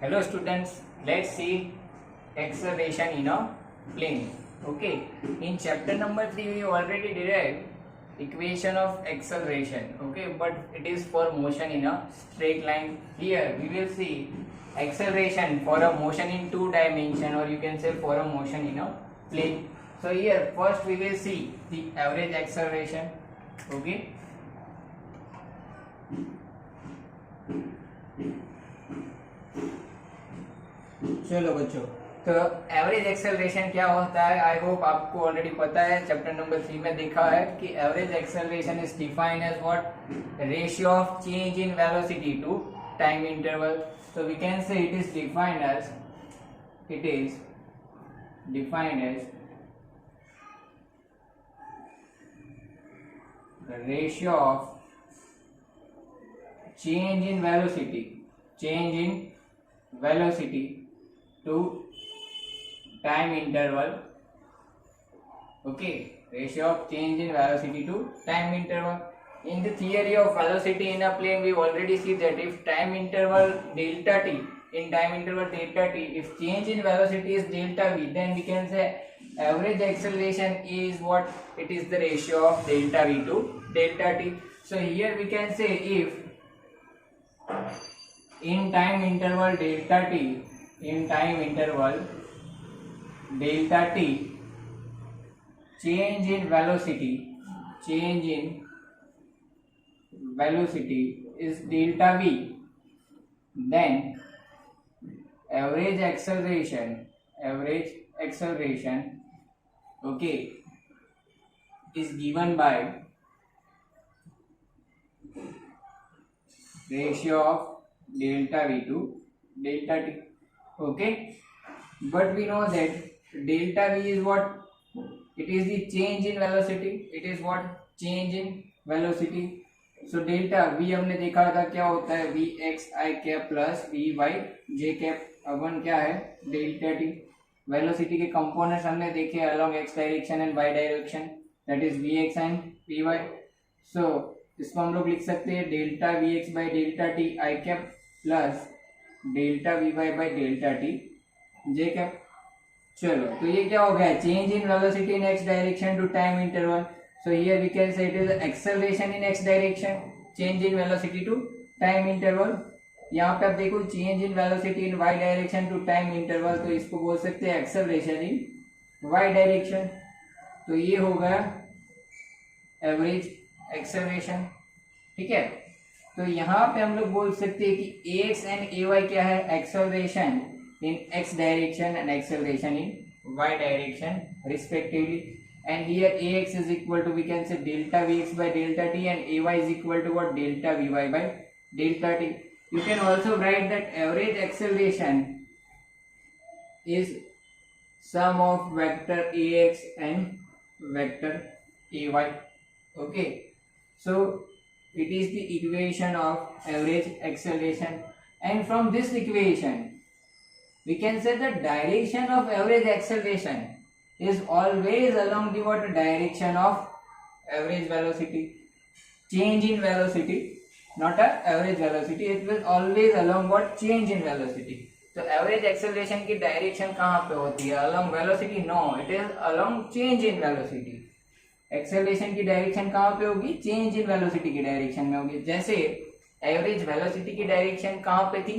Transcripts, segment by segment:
Hello students, let's see acceleration in a plane. Okay, in chapter number 3 we already derived equation of acceleration. Okay, but it is for motion in a straight line. Here we will see acceleration for a motion in two dimension, or you can say for a motion in a plane. So here first we will see the average acceleration. Okay, चलो बच्चों, तो average acceleration क्या होता है? I hope आपको already पता है, chapter number 3 में देखा है कि average acceleration is defined as what? Ratio of change in velocity to time interval. So we can say it is defined as the ratio of change in velocity to time interval. Okay, ratio of change in velocity to time interval. In the theory of velocity in a plane, we already see that if time interval delta t, if change in velocity is delta v, then we can say average acceleration is what? It is the ratio of delta v to delta t. So here we can say if in time interval delta t, change in velocity is delta v, then average acceleration, okay, is given by ratio of delta v to delta t. Okay, but we know that delta v is what? It is the change in velocity. It is what? Change in velocity. So delta v हमने देखा था क्या होता है? v x I cap plus v y j cap. अपन क्या है? Delta t. Velocity के कंपोनेंट्स हमने देखे along x direction and y direction, that is v x and v y. So इसको हम लोग लिख सकते हैं delta v x by delta t I cap plus delta v y by delta t j cap. चलो, तो ये क्या हो गया? Change in velocity in x direction to time interval. So here we can say it is acceleration in x direction, change in velocity to time interval. यहाँ पे आप देखो change in velocity in y direction to time interval, तो इसको बोल सकते हैं acceleration in y direction. तो ये हो गया average acceleration. ठीक है, तो यहाँ पे हम लोग बोल सकते हैं कि ax and ay क्या है? acceleration in x direction and acceleration in y direction respectively. And here ax is equal to, we can say, delta vx by delta t, and ay is equal to what? Delta vy by delta t. You can also write that average acceleration is sum of vector ax and vector ay. Okay, so it is the equation of average acceleration, and from this equation we can say the direction of average acceleration is always along the what? Direction of average velocity. Change in velocity, not a average velocity, it will always along what? Change in velocity. तो average acceleration की direction कहाँ पे होती है? Along velocity? No, it is along change in velocity. Acceleration की direction कहाँ पे होगी? Change in velocity की direction में होगी. जैसे average velocity की direction कहाँ पे थी?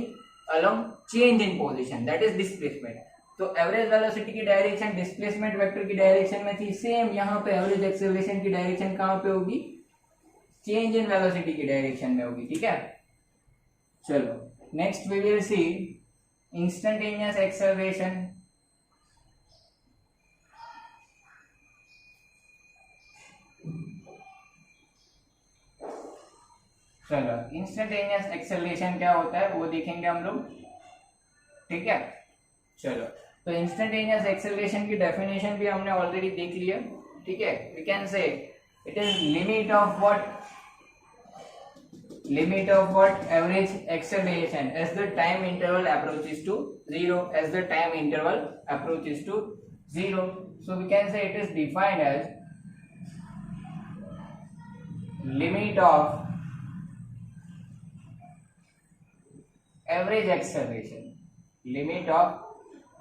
Along change in position, that is displacement. तो एवरेज वेलोसिटी की डायरेक्शन डिस्प्लेसमेंट वेक्टर की डायरेक्शन में थी. सेम यहाँ पे एवरेज एक्सेलरेशन की डायरेक्शन कहाँ पे होगी? चेंज इन वेलोसिटी की डायरेक्शन में होगी. ठीक है, चलो next we will see instantaneous acceleration. चलो, इंस्टेंटेनियस एक्सेलरेशन क्या होता है वो देखेंगे हम लोग. ठीक है, चलो, तो इंस्टेंटेनियस एक्सेलरेशन की डेफिनेशन भी हमने ऑलरेडी देख लिया. ठीक है, we can say it is limit of what? Average acceleration as the time interval approaches to zero. So we can say it is defined as limit of average acceleration limit of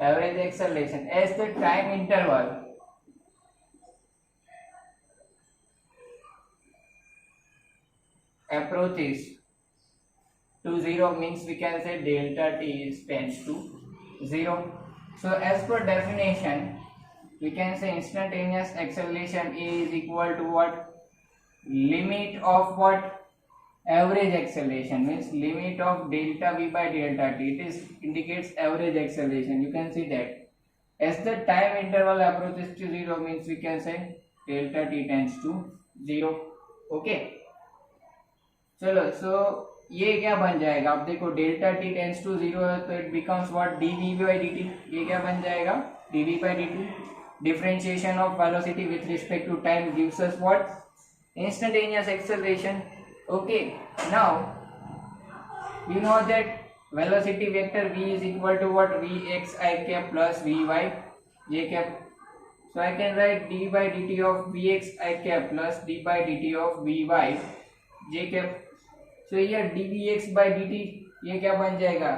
average acceleration as the time interval approaches to 0, means we can say delta t is tends to 0. So as per definition, we can say instantaneous acceleration A is equal to what? Limit of what? Average acceleration, means limit of delta v by delta t. It is indicates average acceleration. You can see that as the time interval approaches to 0, means we can say delta t tends to 0. Okay, चलो, so ये क्या बन जाएगा? आप देखो delta T tense to 0 है तो it becomes what? dv by dt. ये क्या बन जाएगा? dv by dt. Differentiation of velocity with respect to time gives us what? Instantaneous acceleration. Okay, now you know that velocity vector v is equal to what? Vx I cap plus Vy j cap. So I can write d by dt of Vx I cap plus d by dt of Vy j cap. So here dvx by dt ये क्या बन जाएगा?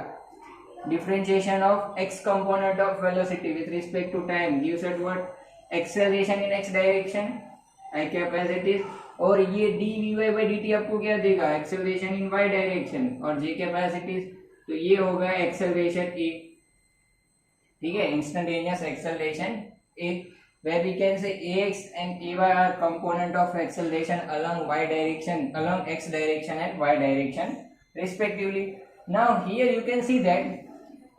Differentiation of x component of velocity with respect to time gives us what? Acceleration in x direction I cap as it is. और ये dvy by dt आपको क्या देगा? Acceleration in y direction और j cap as it is. तो ये होगा acceleration A. ठीक है, instantaneous acceleration A, where we can say ax and ay are component of acceleration along y direction, along x direction and y direction respectively. Now here you can see that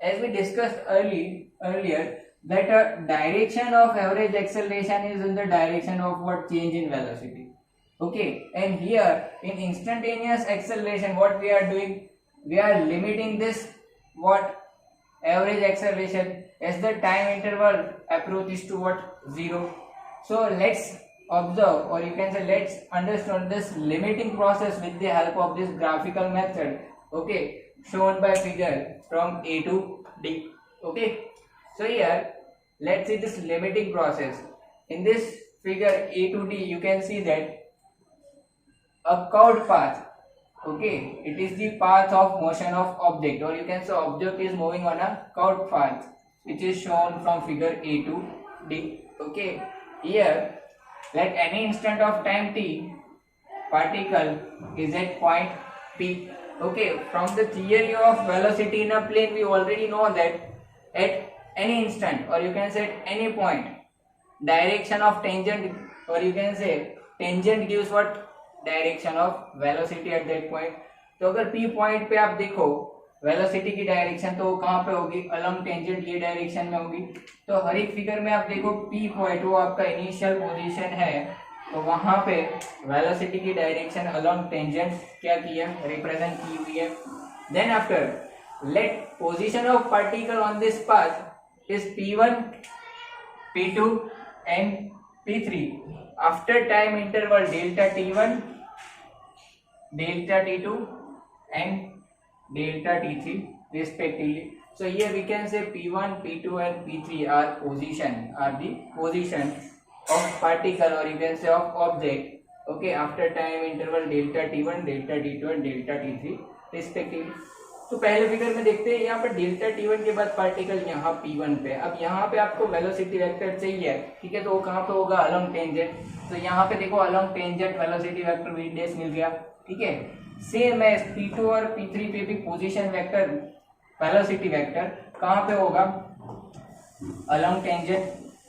as we discussed earlier that a direction of average acceleration is in the direction of what? Change in velocity. Okay, and here in instantaneous acceleration what we are doing? We are limiting this what? Average acceleration as the time interval approaches to what? 0. So let's observe, or you can say let's understand this limiting process with the help of this graphical method. Okay, shown by figure from A to D. Okay, so here let's see this limiting process. In this figure A to D you can see that a curved path. Okay, it is the path of motion of object, or you can say object is moving on a curved path, which is shown from figure A to D. Okay, here let any instant of time t, particle is at point P. Okay, from the theory of velocity in a plane we already know that at any instant, or you can say at any point, direction of tangent, or you can say tangent gives what? Direction of velocity at that point. तो अगर P point पे आप देखो velocity की direction तो कहाँ पे होगी? अलॉन्ग टेंजेंट ये डायरेक्शन में होगी. तो हर एक फिगर में आप देखो P पॉइंट वो आपका इनिशियल पोजीशन है, तो वहां पे वेलोसिटी की डायरेक्शन अलॉन्ग टेंजेंट क्या की है? रिप्रेजेंट की हुई है. Then after let position of particle on this path is P1, P2 and P3 after time interval delta t1, delta t2 and delta t3 respectively. So here we can say P1, P2 and P3 are the position of particle, or you can say of object. Okay, after time interval delta t1, delta t2 and delta t3 respectively. तो पहले figure में देखते हैं यहाँ पर delta t1 के बाद particle यहाँ p1 पे. अब यहाँ पे आपको वेलोसिटी वेक्टर चाहिए, ठीक है, तो वो कहाँ पे होगा? Along tangent. तो यहाँ पे देखो along tangent velocity vector v dash मिल गया. ठीक है, सेम एज p2 और p3 पे भी पोजीशन वेक्टर वेलोसिटी वेक्टर कहाँ पे होगा? Along tangent.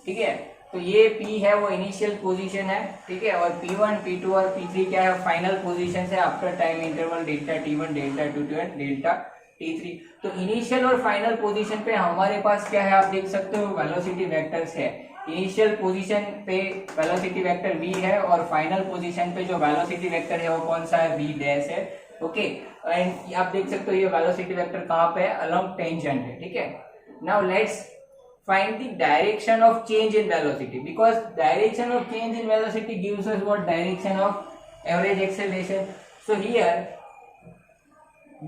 ठीक है, तो ये p है वो इनिशियल पोजीशन है. ठीक है, और p1, p2 और p3 क्या है? फाइनल पोजीशन है after time interval delta t1, delta t2 and delta t3. तो इनिशियल और फाइनल पोजीशन पे हमारे पास क्या है? आप देख सकते हो वेलोसिटी वेक्टर्स है. इनिशियल पोजीशन पे वेलोसिटी वेक्टर v है और फाइनल पोजीशन पे जो वेलोसिटी वेक्टर है वो कौन सा है? v डैश है. ओके, एंड आप देख सकते हो ये वेलोसिटी वेक्टर कहाँ पे है? अलॉन्ग टेंजेंट है. ठीक है, now let's find the direction of change in velocity, because direction of change in velocity gives us what? Direction of average acceleration. So here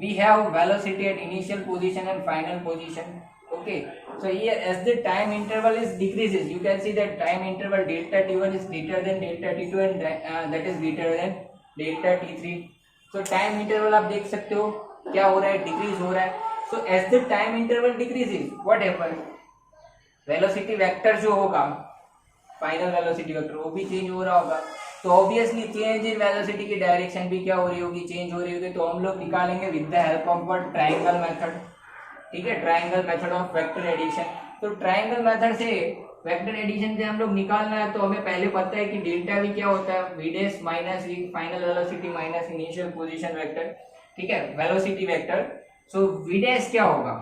we have velocity at initial position and final position. Okay, so here as the time interval is decreases, you can see that time interval delta t1 is greater than delta t2 and that is greater than delta t3. So time interval आप देख सकते हो क्या हो रहा है? Decrease हो रहा है. So as the time interval decreases, what happens? Velocity vector जो होगा, फाइनल वेलोसिटी वेक्टर, वो भी चेंज हो रहा होगा। तो ऑब्वियसली चेंज इन वेलोसिटी की डायरेक्शन भी क्या हो रही होगी, चेंज हो रही होगी। तो हम लोग निकालेंगे with the help of what, triangle method. ठीक है, triangle method of vector addition. तो ट्रायंगल मेथड से वेक्टर एडिशन से हम लोग निकालना है, तो हमें पहले पता है कि डेल्टा वी क्या होता है, v dash minus v, final velocity minus initial position vector. ठीक है, velocity vector. So v dash क्या होगा,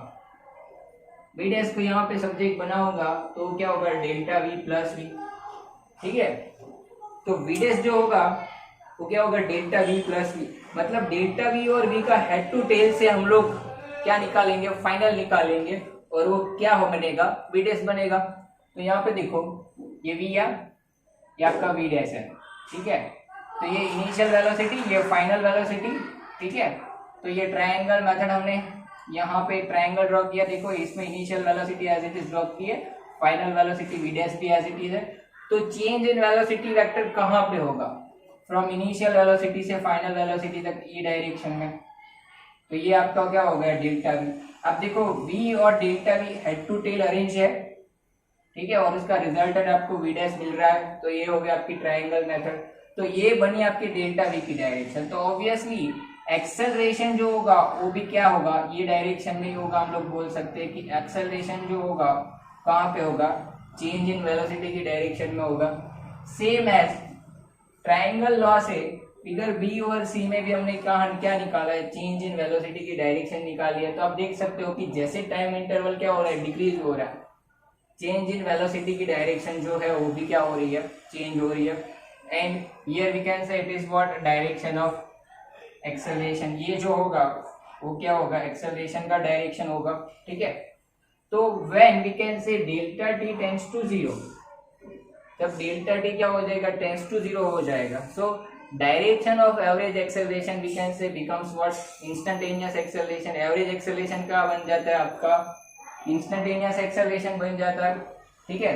वी डैश को यहाँ पे सब्जेक्ट बनाऊंगा तो क्या होगा, डेल्टा वी प्लस वी। ठीक है, तो वी डैश जो होगा वो क्या होगा, डेल्टा वी प्लस वी। मतलब डेल्टा वी और वी का हेड टू टेल से हम लोग क्या निकालेंगे, फाइनल निकालेंगे, और वो क्या हो बनेगा, वी डैश बनेगा। तो यहाँ पे देखो, ये वी या आपका वी डैश है। ठीक है, तो ये इनिशियल वेलोसिटी, ये फाइनल वेलोसिटी। ठीक है, तो ये ट्रायंगल मेथड हमने यहाँ पे ट्रायंगल ड्रॉ किया। देखो इसमें initial velocity as it is draw की है, फाइनल वेलोसिटी वी डैश भी एज इट इज है। तो चेंज इन वेलोसिटी वेक्टर कहाँ पे होगा, फ्रॉम इनिशियल वेलोसिटी से फाइनल वेलोसिटी तक, ये डायरेक्शन में। तो ये आपका क्या हो गया, डेल्टा वी। अब देखो वी और delta v head to tail arrange है। ठीक है, और इसका रिजल्टेंट आपको वी डैश मिल रहा है। तो ये हो गया आपकी ट्रायंगल मेथड। तो ये बनी आपकी डेल्टा वी की डायरेक्शन। तो ऑब्वियसली एक्सेलरेशन जो होगा वो भी क्या होगा, ये डायरेक्शन में ही होगा। हम लोग बोल सकते हैं कि एक्सेलरेशन जो होगा कहाँ पे होगा, चेंज इन वेलोसिटी की डायरेक्शन में होगा। सेम एज ट्रायंगल लॉ से फिगर बी और सी में भी हमने कहा क्या निकाला है, चेंज इन वेलोसिटी की डायरेक्शन निकाली है। तो आप देख सकते हो कि जैसे टाइम इंटरवल क्या हो रहा है, डिक्रीज हो रहा है, चेंज इन वेलोसिटी की डायरेक्शन जो है वो भी क्या हो रही है, चेंज हो रही है। And here we can say it is what, direction of acceleration. ये जो होगा वो क्या होगा, एक्सेलरेशन का डायरेक्शन होगा। ठीक है, तो when we can say delta t tends to zero, जब डेल्टा टी क्या हो जाएगा, टेंड्स टू जीरो हो जाएगा। So direction of average acceleration we can say becomes what, instantaneous acceleration. Average acceleration का बन जाता है आपका इंस्टेंटेनियस एक्सेलरेशन बन जाता है। ठीक है,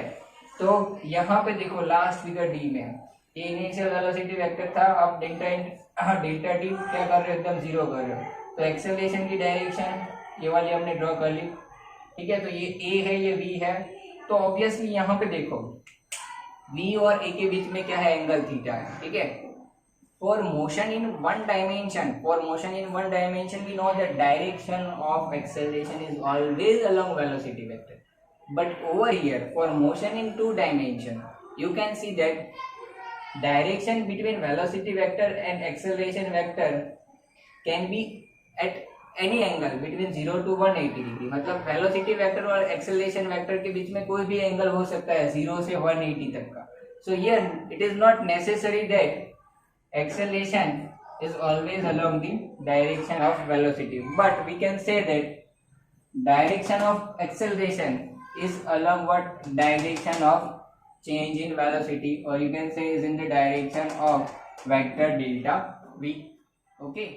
तो यहाँ पे देखो लास्ट फिगर डी में ये इनिशियल वेलोसिटी वेक्टर था, अब डेल्टा टी क्या कर रहे हो, एकदम जीरो कर रहे हो। तो एक्सेलरेशन की डायरेक्शन ये वाली हमने ड्रॉ कर ली। ठीक है, तो ये ए है, ये बी है। तो ऑब्वियसली यहाँ पे देखो v और a के बीच में क्या है, एंगल थीटा है। ठीक है, for motion in one dimension we know that direction of acceleration is always along velocity vector, but over here for motion in two dimension you can see that direction between velocity vector and acceleration vector can be at any angle between 0 to 180 degree. मतलब velocity vector और acceleration vector के बीच में कोई भी angle हो सकता है 0 से 180 तक का। So here it is not necessary that acceleration is always along the direction of velocity, but we can say that direction of acceleration is along what, direction of change in velocity, or you can say is in the direction of vector delta v. Okay.